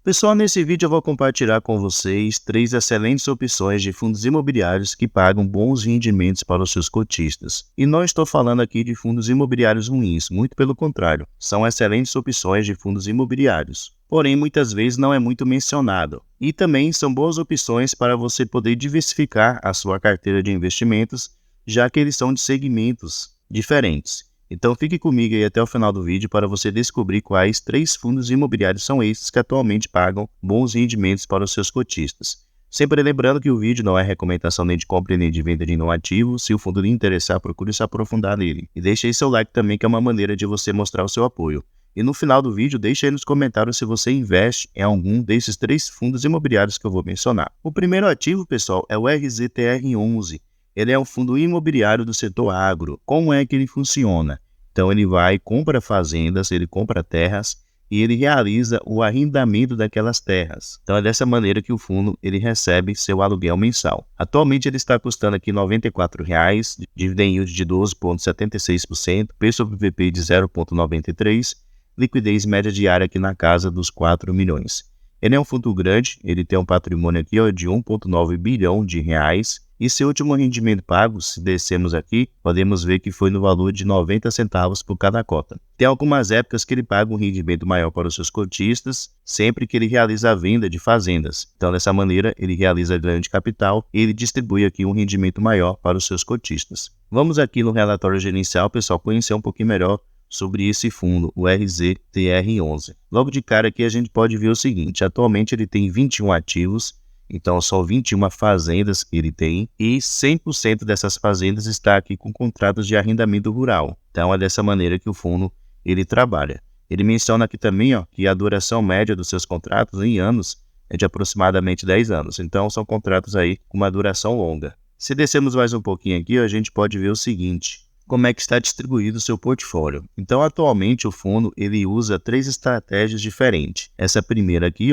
Pessoal, nesse vídeo eu vou compartilhar com vocês 3 excelentes opções de fundos imobiliários que pagam bons rendimentos para os seus cotistas. E não estou falando aqui de fundos imobiliários ruins, muito pelo contrário, são excelentes opções de fundos imobiliários. Porém, muitas vezes não é muito mencionado. E também são boas opções para você poder diversificar a sua carteira de investimentos, já que eles são de segmentos diferentes. Então fique comigo aí até o final do vídeo para você descobrir quais 3 fundos imobiliários são esses que atualmente pagam bons rendimentos para os seus cotistas. Sempre lembrando que o vídeo não é recomendação nem de compra nem de venda de nenhum ativo. Se o fundo lhe interessar, procure se aprofundar nele. E deixe aí seu like também, que é uma maneira de você mostrar o seu apoio. E no final do vídeo, deixe aí nos comentários se você investe em algum desses 3 fundos imobiliários que eu vou mencionar. O primeiro ativo, pessoal, é o RZTR11. Ele é um fundo imobiliário do setor agro. Como é que ele funciona? Então ele compra fazendas, ele compra terras e ele realiza o arrendamento daquelas terras. Então é dessa maneira que o fundo ele recebe seu aluguel mensal. Atualmente ele está custando aqui R$ 94,00, dividend yield de 12,76%, P sobre VP de 0,93%, liquidez média diária aqui na casa dos 4 milhões. Ele é um fundo grande, ele tem um patrimônio aqui de 1,9 bilhão de reais. E seu último rendimento pago, se descermos aqui, podemos ver que foi no valor de 90 centavos por cada cota. Tem algumas épocas que ele paga um rendimento maior para os seus cotistas, sempre que ele realiza a venda de fazendas. Então, dessa maneira, ele realiza ganho de capital e ele distribui aqui um rendimento maior para os seus cotistas. Vamos aqui no relatório gerencial, pessoal, conhecer um pouquinho melhor sobre esse fundo, o RZTR11. Logo de cara aqui a gente pode ver o seguinte: atualmente ele tem 21 ativos, então são 21 fazendas que ele tem e 100% dessas fazendas está aqui com contratos de arrendamento rural. Então é dessa maneira que o fundo ele trabalha. Ele menciona aqui também que a duração média dos seus contratos em anos é de aproximadamente 10 anos. Então são contratos aí com uma duração longa. Se descermos mais um pouquinho aqui, a gente pode ver o seguinte: como é que está distribuído o seu portfólio. Então atualmente o fundo ele usa 3 estratégias diferentes. Essa primeira aqui,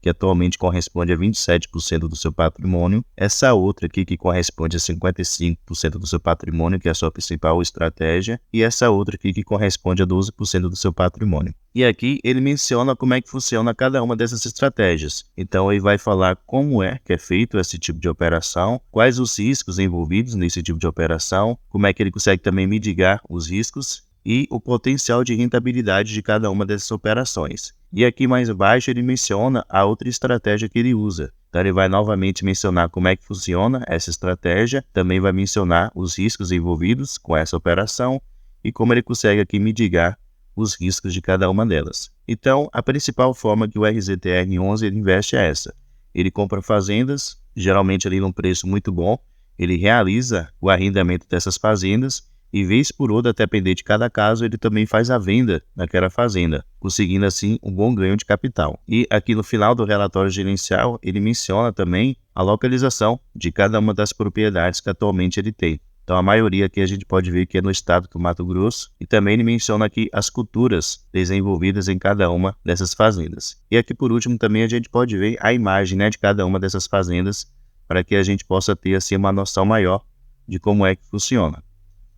que atualmente corresponde a 27% do seu patrimônio. Essa outra aqui que corresponde a 55% do seu patrimônio, que é a sua principal estratégia. E essa outra aqui que corresponde a 12% do seu patrimônio. E aqui ele menciona como é que funciona cada uma dessas estratégias. Então ele vai falar como é que é feito esse tipo de operação, quais os riscos envolvidos nesse tipo de operação, como é que ele consegue também mitigar os riscos e o potencial de rentabilidade de cada uma dessas operações. E aqui mais abaixo ele menciona a outra estratégia que ele usa. Então ele vai novamente mencionar como é que funciona essa estratégia, também vai mencionar os riscos envolvidos com essa operação e como ele consegue aqui mitigar os riscos de cada uma delas. Então a principal forma que o RZTR11 ele investe é essa. Ele compra fazendas, geralmente ali num preço muito bom, ele realiza o arrendamento dessas fazendas e vez por outra, até depender de cada caso, ele também faz a venda daquela fazenda, conseguindo assim um bom ganho de capital. E aqui no final do relatório gerencial, ele menciona também a localização de cada uma das propriedades que atualmente ele tem. Então a maioria aqui a gente pode ver que é no estado do Mato Grosso, e também ele menciona aqui as culturas desenvolvidas em cada uma dessas fazendas. E aqui por último também a gente pode ver a imagem, de cada uma dessas fazendas, para que a gente possa ter assim uma noção maior de como é que funciona.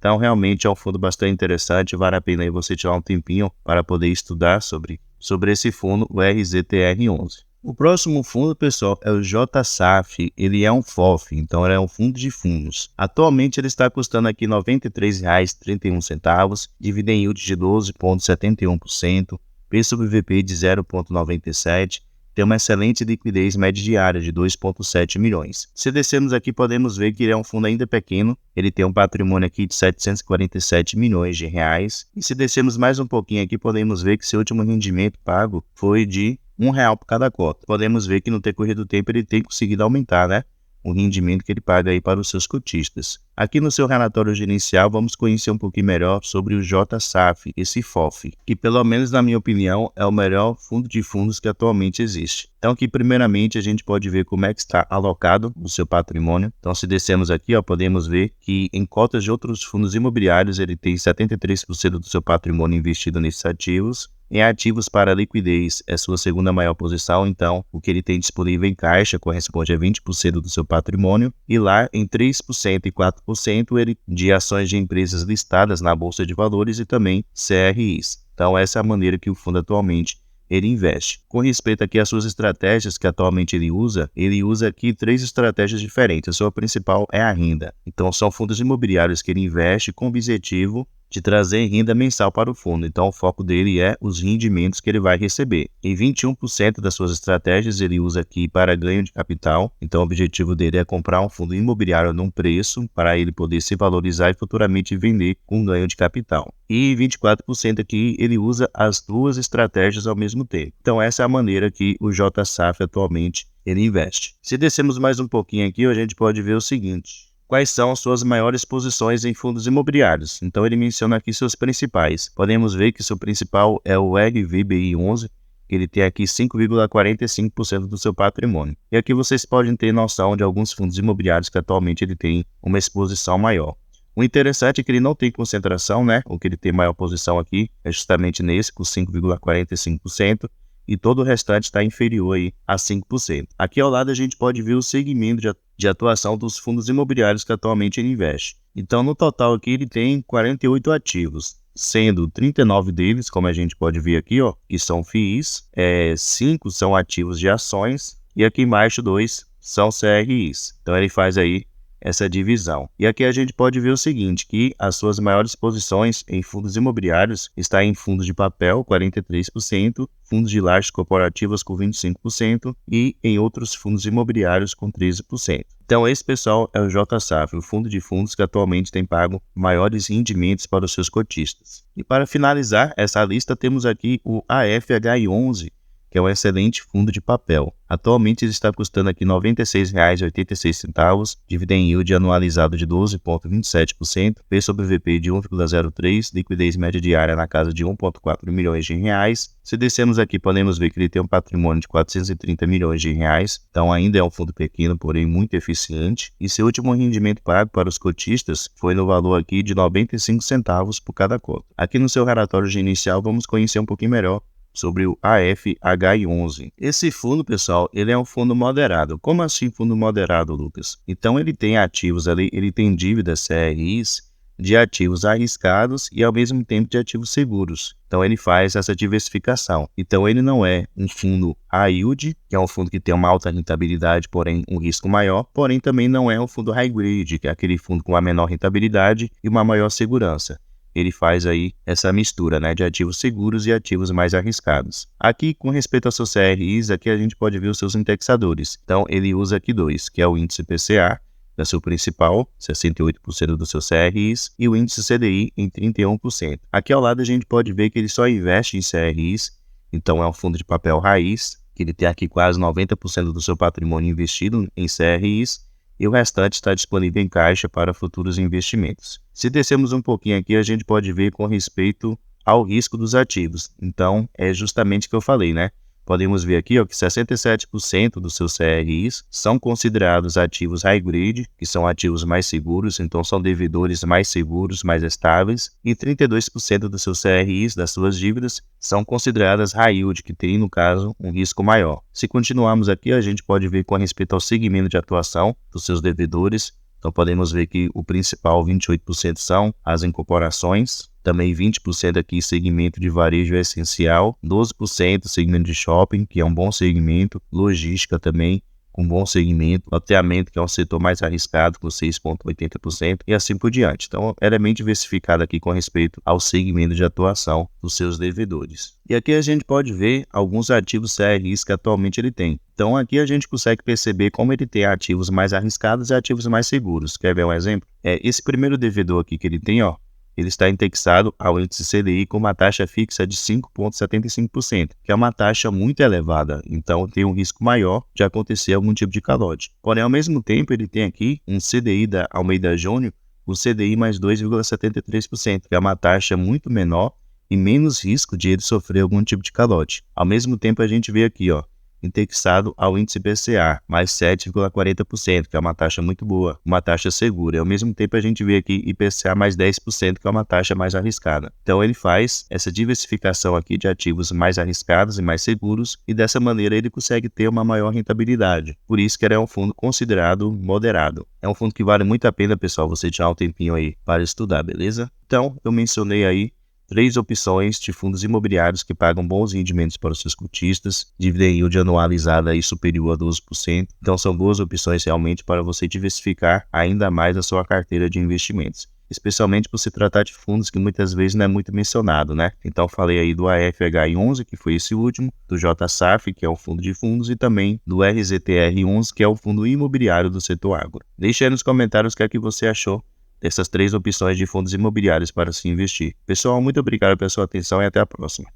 Então, realmente é um fundo bastante interessante, vale a pena aí você tirar um tempinho para poder estudar sobre esse fundo, o RZTR11. O próximo fundo, pessoal, é o JSAF, ele é um FOF, então ele é um fundo de fundos. Atualmente ele está custando aqui R$ 93,31, dividend yield de 12,71%, P sobre VP de 0,97%, tem uma excelente liquidez média diária de 2,7 milhões. Se descermos aqui, podemos ver que ele é um fundo ainda pequeno. Ele tem um patrimônio aqui de 747 milhões de reais. E se descermos mais um pouquinho aqui, podemos ver que seu último rendimento pago foi de R$ 1,00 por cada cota. Podemos ver que no decorrer do tempo ele tem conseguido aumentar, o rendimento que ele paga aí para os seus cotistas. Aqui no seu relatório gerencial, vamos conhecer um pouquinho melhor sobre o JSAF, esse FOF, que pelo menos na minha opinião é o melhor fundo de fundos que atualmente existe. Então aqui primeiramente a gente pode ver como é que está alocado o seu patrimônio. Então se descermos aqui, podemos ver que em cotas de outros fundos imobiliários ele tem 73% do seu patrimônio investido nesses ativos. Em ativos para liquidez é sua segunda maior posição, então o que ele tem disponível em caixa corresponde a 20% do seu patrimônio, e lá em 3% e 4% ele de ações de empresas listadas na Bolsa de Valores e também CRIs. Então essa é a maneira que o fundo atualmente ele investe. Com respeito aqui às suas estratégias que atualmente ele usa aqui 3 estratégias diferentes. A sua principal é a renda. Então, são fundos imobiliários que ele investe com o objetivo de trazer renda mensal para o fundo. Então, o foco dele é os rendimentos que ele vai receber. Em 21% das suas estratégias, ele usa aqui para ganho de capital. Então, o objetivo dele é comprar um fundo imobiliário num preço para ele poder se valorizar e futuramente vender com ganho de capital. E 24% aqui, ele usa as 2 estratégias ao mesmo tempo. Então, essa é a maneira que o JSAF atualmente ele investe. Se descermos mais um pouquinho aqui, a gente pode ver o seguinte: quais são as suas maiores posições em fundos imobiliários? Então, ele menciona aqui seus principais. Podemos ver que seu principal é o RVBI11, que ele tem aqui 5,45% do seu patrimônio. E aqui vocês podem ter noção de alguns fundos imobiliários que atualmente ele tem uma exposição maior. O interessante é que ele não tem concentração, né? O que ele tem maior posição aqui é justamente nesse, com 5,45%. E todo o restante está inferior aí a 5%. Aqui ao lado a gente pode ver o segmento de atuação dos fundos imobiliários que atualmente ele investe. Então, no total aqui ele tem 48 ativos, sendo 39 deles, como a gente pode ver aqui, ó, que são FIIs, 5 são ativos de ações e aqui embaixo 2 são CRIs. Então, ele faz aí essa divisão. E aqui a gente pode ver o seguinte, que as suas maiores posições em fundos imobiliários está em fundos de papel, 43%, fundos de lajes corporativas com 25% e em outros fundos imobiliários com 13%. Então esse, pessoal, é o JSAF, o fundo de fundos que atualmente tem pago maiores rendimentos para os seus cotistas. E para finalizar essa lista, temos aqui o AFHI11, que é um excelente fundo de papel. Atualmente ele está custando aqui R$ 96,86, dividend yield anualizado de 12,27%, P sobre VP de 1,03, liquidez média diária na casa de 1,4 milhões de reais. Se descermos aqui, podemos ver que ele tem um patrimônio de 430 milhões de reais, então ainda é um fundo pequeno, porém muito eficiente. E seu último rendimento pago para os cotistas foi no valor aqui de 95 centavos por cada cota. Aqui no seu relatório de inicial, vamos conhecer um pouquinho melhor sobre o AFHI11. Esse fundo, pessoal, ele é um fundo moderado. Como assim fundo moderado, Lucas? Então ele tem ativos ali, ele tem dívidas CRIs de ativos arriscados e ao mesmo tempo de ativos seguros. Então ele faz essa diversificação. Então ele não é um fundo high yield, que é um fundo que tem uma alta rentabilidade, porém um risco maior, porém também não é um fundo high grade, que é aquele fundo com uma menor rentabilidade e uma maior segurança. Ele faz aí essa mistura, né, de ativos seguros e ativos mais arriscados. Aqui, com respeito aos seus CRIs, aqui a gente pode ver os seus indexadores. Então, ele usa aqui 2, que é o índice PCA, da seu principal, 68% dos seus CRIs, e o índice CDI em 31%. Aqui ao lado a gente pode ver que ele só investe em CRIs, então é um fundo de papel raiz, que ele tem aqui quase 90% do seu patrimônio investido em CRIs, e o restante está disponível em caixa para futuros investimentos. Se descermos um pouquinho aqui, a gente pode ver com respeito ao risco dos ativos. Então, é justamente o que eu falei, né? Podemos ver aqui, ó, que 67% dos seus CRIs são considerados ativos high grade, que são ativos mais seguros, então são devedores mais seguros, mais estáveis, e 32% dos seus CRIs, das suas dívidas, são consideradas high yield, que tem, no caso, um risco maior. Se continuarmos aqui, a gente pode ver com respeito ao segmento de atuação dos seus devedores. Então podemos ver que o principal, 28%, são as incorporações, também 20% aqui segmento de varejo essencial, 12% segmento de shopping, que é um bom segmento, logística também, com bom segmento, loteamento, que é um setor mais arriscado, com 6,80% e assim por diante. Então, ela é bem diversificada aqui com respeito ao segmento de atuação dos seus devedores. E aqui a gente pode ver alguns ativos CRIs que atualmente ele tem. Então, aqui a gente consegue perceber como ele tem ativos mais arriscados e ativos mais seguros. Quer ver um exemplo? Esse primeiro devedor aqui que ele tem, ó, ele está indexado ao índice CDI com uma taxa fixa de 5,75%, que é uma taxa muito elevada, então tem um risco maior de acontecer algum tipo de calote. Porém, ao mesmo tempo, ele tem aqui um CDI da Almeida Júnior, o CDI mais 2,73%, que é uma taxa muito menor e menos risco de ele sofrer algum tipo de calote. Ao mesmo tempo, a gente vê aqui, ó, indexado ao índice PCA, mais 7,40%, que é uma taxa muito boa, uma taxa segura. E ao mesmo tempo a gente vê aqui IPCA mais 10%, que é uma taxa mais arriscada. Então ele faz essa diversificação aqui de ativos mais arriscados e mais seguros, e dessa maneira ele consegue ter uma maior rentabilidade. Por isso que ele é um fundo considerado moderado. É um fundo que vale muito a pena, pessoal, você tirar um tempinho aí para estudar, beleza? Então, eu mencionei aí 3 opções de fundos imobiliários que pagam bons rendimentos para os seus cotistas, dividend yield anualizada aí superior a 12%. Então são boas opções realmente para você diversificar ainda mais a sua carteira de investimentos, especialmente por se tratar de fundos que muitas vezes não é muito mencionado, né? Então falei aí do AFH11, que foi esse último, do JSAF, que é o fundo de fundos, e também do RZTR11, que é o fundo imobiliário do setor agro. Deixe aí nos comentários o que é que você achou dessas 3 opções de fundos imobiliários para se investir. Pessoal, muito obrigado pela sua atenção e até a próxima.